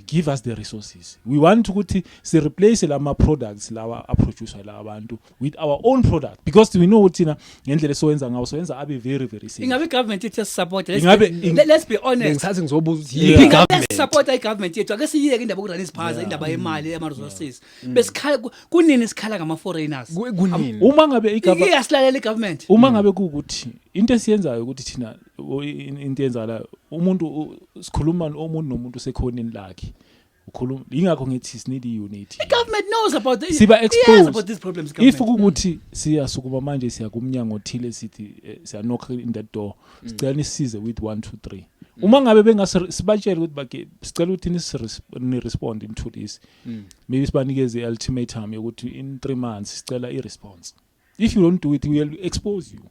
give us the resources. We want ukuthi si replace lama products lawa aproducer la abantu with our own product because we know ukuthi na ngendlela sowenza ngawo sowenza abe very safe. Ingabe government it support, let's be honest. Ngithathe ngizobuza ukuthi let's support iGovernment yethu ake siyeke indaba yokurun isiphaza indaba yemali ama resources besikhala kunini sikhala ngama foreigners uma ngabe iyasilalela iGovernment uma ngabe kuukuthi into esiyenzayo ukuthi thina into yenza la umuntu sikhuluma umuntu nomuntu sekhonini lakhe ukhuluma ingakho ngithi sinidi unity. The government knows about this. Siba exposed about these problems. If ukuthi siyasukuma manje siya kumnyango othile sithi siya knock in that door sicela nisize with 1 2 3 uma ngabe bengasibajela ukuthi bake sicela ukuthi ni respond into this maybe sibanikeze ultimatum yokuthi in 3 months sicela i response. If you don't do it we will expose you.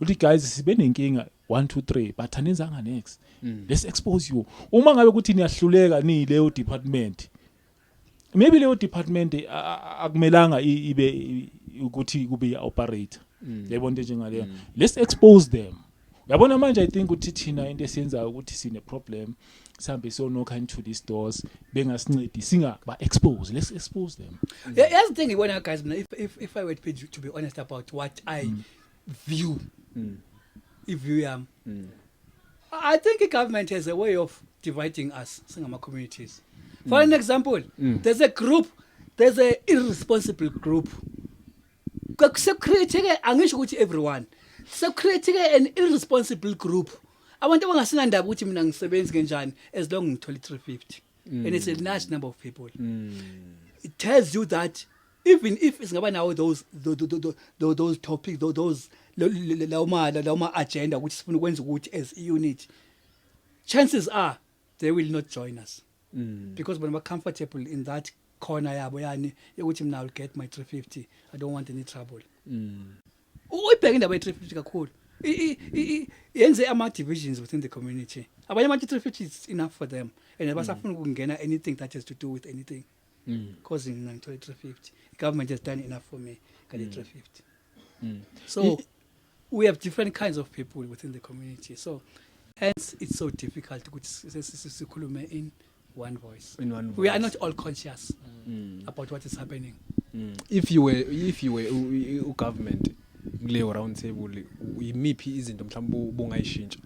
Uthi guys sibe nenkinga 1 2 3 but anenzanga next. Let's expose you. Uma ngabe ukuthi niyahluleka ni leyo department. Maybe leyo department akumelanga ibe ukuthi kube operator. Yabona into njengaleyo. Let's expose them. Yabona manje I think ukuthi thina into esiyenzayo ukuthi sine problem sihambe so knock into these doors bengasincedi singa ba expose. Let's expose them. Here's the thing when guys if I were to be honest about what I view I think the government has a way of dividing us singama communities. For an example, there's a irresponsible group. So creating angisho ukuthi everyone. So creating an irresponsible group. Abantu abangasina ndaba ukuthi mina ngisebenza kanjani as long ngithola 350. And it's a large number of people. It tells you that even if it's ngaba now those topics those lawo ma agenda ukuthi sifuna ukwenza ukuthi as a unit, chances are they will not join us because when we're comfortable in that corner yabo yani ukuthi mina will get my 350, I don't want any trouble. Uyibheka indaba ye 350 kakhulu. Yenze ama divisions within the community. Abanye ama 350 is enough for them and abasafuna ukungena anything that has to do with anything. Causing mina ngithola 350. Government has done enough for me ka 350. So we have different kinds of people within the community. So hence it's so difficult to sikhulume in one voice. We are not all conscious about what is happening. If you were government kuleyo round table yimiphi izinto mhlawumbe bongayishintsha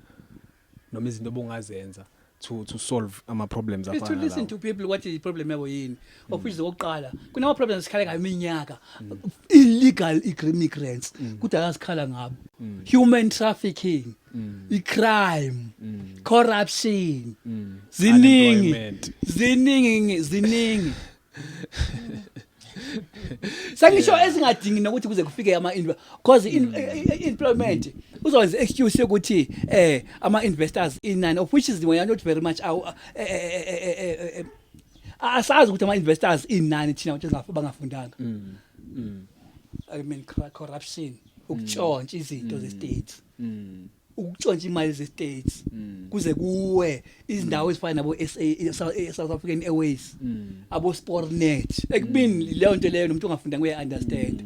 noma izinto bongazenza to solve ama problems afana to listen to people what is the problem yabo yini of which zokuqala kunama problems sikhala ngaminyaka illegal immigrants kudala sikhala ngabo human trafficking icrime corruption ziningi sangisho esingadingi nokuthi kuze kufike ama because employment uzokwenza excuse ukuthi ama investors inani of which is they are not very much asazi ukuthi ama investors inani thina ukuthi bangafundanga I mean corruption ukutshontsha izinto ze states ukutshontsha imali ze states kuze kuwe izindawo ezifana nabo South African Airways abo Sportnet ekubini leyo nto leyo umuntu ongafundanga uya understand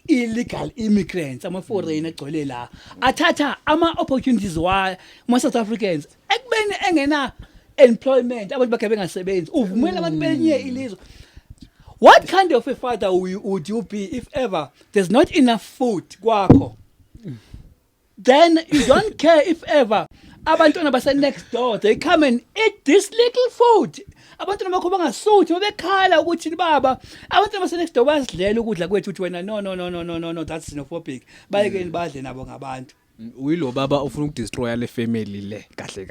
illegal immigrants ama foreigner egcwele la athatha ama opportunities wa ma South Africans ekubeni engena employment abantu bakhe bengasebenzi uvumela abantu benye ilizwe. What kind of a father would you be if ever there's not enough food kwakho? Then you don't care if ever abantwana base next door they come and eat this little food. Abantwana bakho bangasuthi bebekhala ukuthi baba abantwana base next door basidlela ukudla kwethu uthi wena no that's xenophobic. Bayekeni badle nabo ngabantu. Uyilo baba ufuna ukudestroya le family le kahle.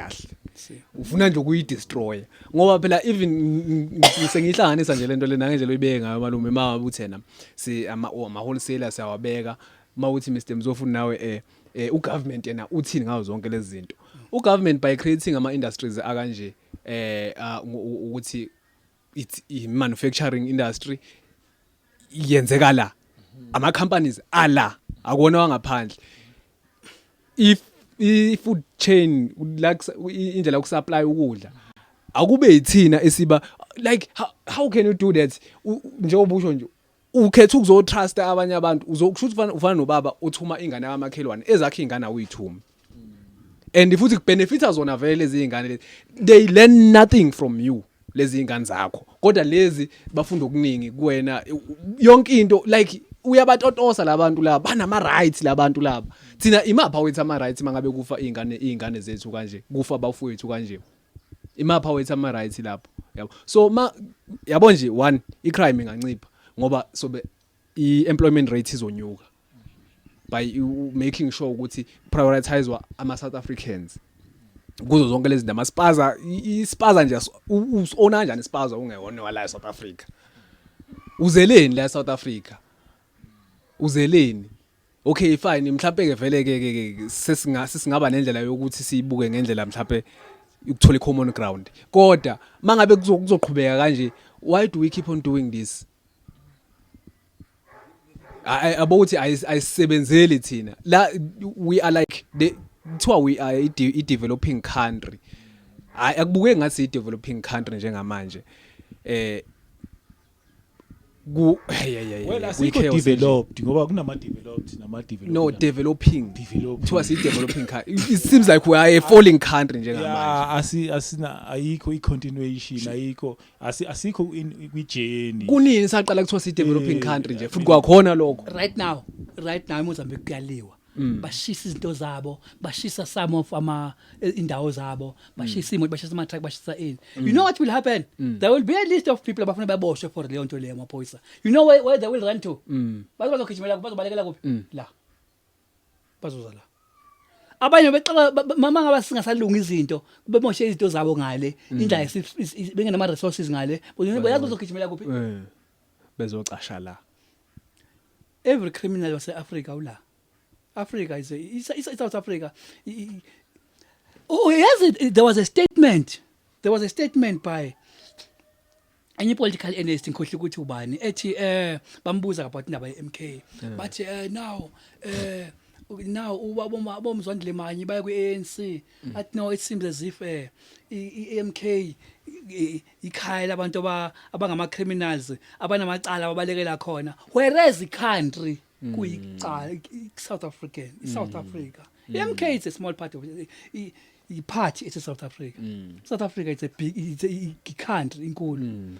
Ufuna nje ukuyidestroy ngoba phela even sengihlanganisa nje lento lena ngendlela oyibeke ngayo malume mabuthena si ama wholesaler siyawabeka mawuthi Mr Mzofu nawe ugovernment yena uthini ngazo zonke lezi zinto. Ugovernment by creating ama industries akanje ukuthi it's manufacturing industry yenzeka la ama companies ala akona wangaphandle. If food chain like indlela ukusupply ukudla akube yithina esiba like how can you do that njengoba usho nje ukhetha ukuzotrust abanye abantu uzokushuthi ufana nobaba uthuma ingane yamakhelwane ezakhe ingane uyithuma and futhi kubenefita zona vele lezi ingane lezi they learn nothing from you lezi ingane zakho kodwa lezi bafunda okuningi kuwena yonke into like uyabatotosa labantu laba banama rights labantu laba thina imapha wethu ama rights mangabe kufa ingane zethu kanje kufa bafowethu kanje imapha wethu ama rights lapho yabo so yabo nje one icrime ingancipha ngoba sobe iemployment rate izonyuka by making sure ukuthi prioritize ama South Africans kuzo zonke lezi ndama Spaza ispaza nje usona kanjani Spaza ungewona wala South Africa uzeleni la South Africa uzeleni okay fine mhlawumbe ke vele ke sesingaba nendlela yokuthi siyibuke ngendlela mhlawumbe ukuthola common ground kodwa mangabe kuzoqhubeka kanje why do we keep on doing this abathi ayisebenzeli thina la we are like we are a developing country akubuke ngathi i developing country njengamanje well asikho developed ngoba kunama developed nama developed no developing to us developing country it seems like we are a falling country njengamanje asina ayikho i continuation ayikho asikho kwijourney kunini saqala kuthiwa si developing country nje futhi kwakhona lokho right now eMozambique kuyaliwa bashisa izinto zabo bashisa some of indawo zabo bashisa imoto bashisa ama truck bashisa in you know what will happen there will be a list of people abafuna baboshwe for leyo nto leyo amaphoyisa you know where they will run to bazogijimela bazobalekela kuphi la bazoza la abanye becala mama ngaba singasalunga izinto kube moshe izinto zabo ngale indlela bengenama resources ngale bayazi bazogijimela kuphi bezocasha la every criminal was Africa ula. Africa is it's South Africa. Oh yes, there was a statement. There was a statement by any political analyst ngikhohle ukuthi ubani ethi bambuza about indaba ye-MK but now bomzwandile manje baya ku-ANC athi no it seems as if i-MK ikhaya labantu abangama criminals abanamacala abalekela khona whereas the country kuyicala South African South Africa i-MK is a small part of party it's South Africa South Africa it's a big it's a country inkulu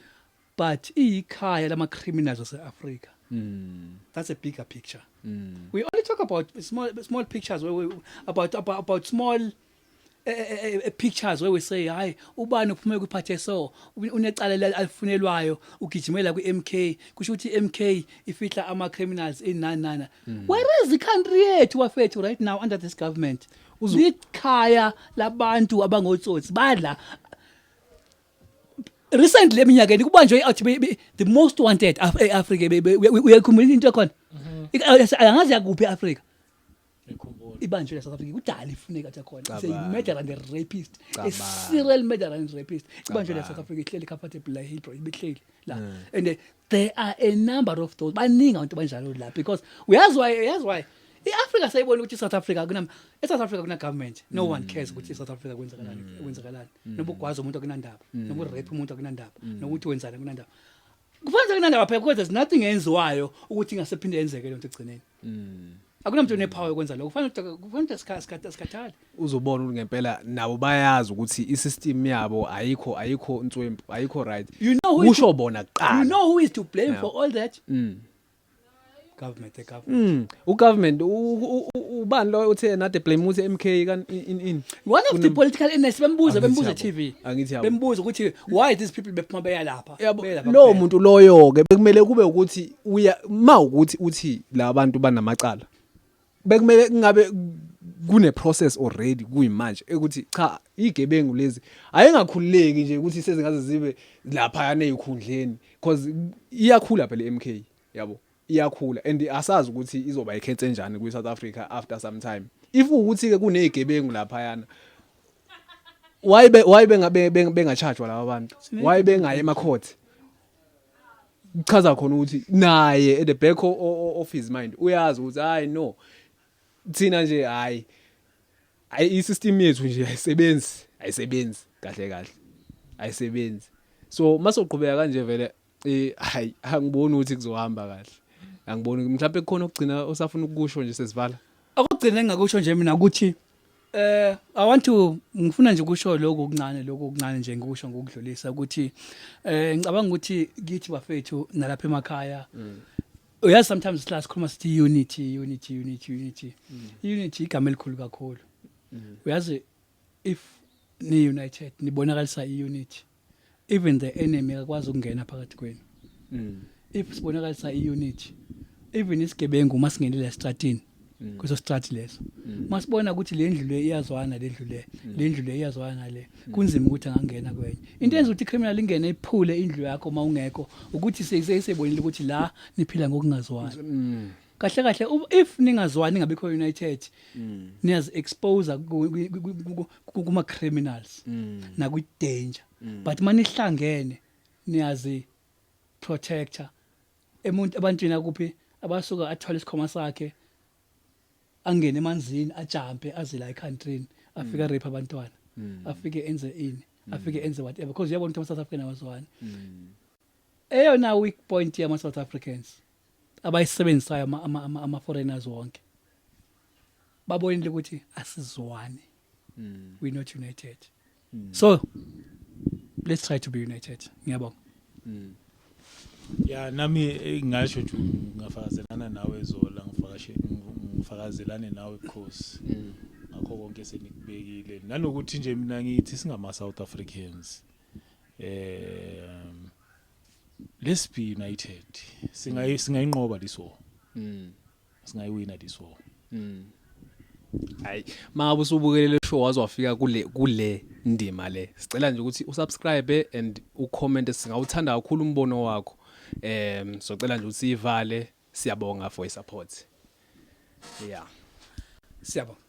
but ikhaya lama criminals of South Africa that's a bigger picture we only talk about small pictures where we about small pictures where we say hayi ubani uphume ku party so unecala alifunelwayo ugijimela ku MK kusho ukuthi MK ifihla ama criminals inanana whereas the country yethu wafethu right now under this government likhaya labantu abangotsotsi badla recently eminyakeni kubanjwe the most wanted Africa uyakhumbula into khona angazi yakuphi Africa ibanjwe South Africa kudala ifuneka athi khona say murder and a rapist a serial murder and rapist ibanjwe South Africa ihleli comfortable la Heathrow ibihleli la and there are a number of those baningi abantu banjalo la because that's why iAfrica sayibona ukuthi South Africa kuna government no one cares ukuthi South Africa kwenzakalani nobugwaza umuntu akunandaba nobu-rape umuntu akunandaba nokuthi wenzana kunandaba kufanele kunandaba phela because there's nothing enziwayo ukuthi ingasephinde yenzeke lento egcineni akunamuntu onepower yokwenza lokho kufanele sikhathale uzobona ukuthi ngempela nabo bayazi ukuthi isystem yabo ayikho ntswempu ayikho right kusho bona kuqala you know who is to blame for all that government ugovernment ubani lo uthe nade blame uthi MK kan in one of the political analysts bembuza TV bembuza ukuthi why these people bephuma beya lapha lo muntu loyo ke bekumele kube ukuthi ukuthi uthi labantu banamacala bekumele kungabe kune process already kuyimanje ukuthi cha igebengu lezi ayengakhululeki nje ukuthi sezingaze zibe lapha yana ezikhundleni because iyakhula phela MK yabo iyakhula and asazi ukuthi izoba ikhethe njani ku South Africa after some time if ukuthi ke kunezigebengu lapha yana why bengachargewa laba bantu why bengaye ema court uchaza khona ukuthi naye at the back of his mind uyazi ukuthi hayi no thina nje hayi i-system yethu nje ayisebenzi kahle ayisebenzi so masoqhubeka kanje vele hayi angiboni ukuthi kuzohamba kahle angiboni mhlawumbe kukhona ukugcina osafuna ukusho nje sesivala akugcina engakusho nje mina ukuthi I want to ngifuna nje ukusho lokho okuncane nje ngikusho ngokudlulisa ukuthi ngicabanga ukuthi kithi bafethu nalapha emakhaya uyazi sometimes sikhuluma sithi unity igama elikhulu kakhulu uyazi if ni united nibonakalisa iunity even the enemy akwazi ukungena phakathi kwenu if sibonakalisa iunity even isigebengu masingenile stratini kuso strat leso masibona ukuthi le ndlu le iyazwana le ndlu le iyazwana le kunzima ukuthi angangena kwenye into enza ukuthi criminal ingene iphule indlu yakho mawungekho ukuthi seyisebonile ukuthi la niphila ngokungazwani kahle if ningazwani ngabikho united niyazi expose kuma criminals na ku danger but manihlangene niyazi protector abantu nakuphi abasuka athola isikhoma sakhe angene emanzini ajumpe aze la ecountryn afika rape abantwana afike enze afike enze whatever because uyabona ukuthi South African abazwani eyona weak point yama South Africans abayisebenzisayo ama foreigners wonke babonile ukuthi asizwani we not united so let's try to be united ngiyabonga ya nami ngasho nje ngafakazelana nawe Zola ngifakazelane nawe Bukhosi ngakho konke senikubekile nanokuthi nje mina ngithi singama South Africans let's be united singayinqoba this war singayiwina this war hayi mangabe usubukele le show wazofika kule ndima le sicela nje ukuthi usubscribe and ucomment singawuthanda kakhulu umbono wakho socela nje usivale siyabonga for support. Yeah. Siyabonga.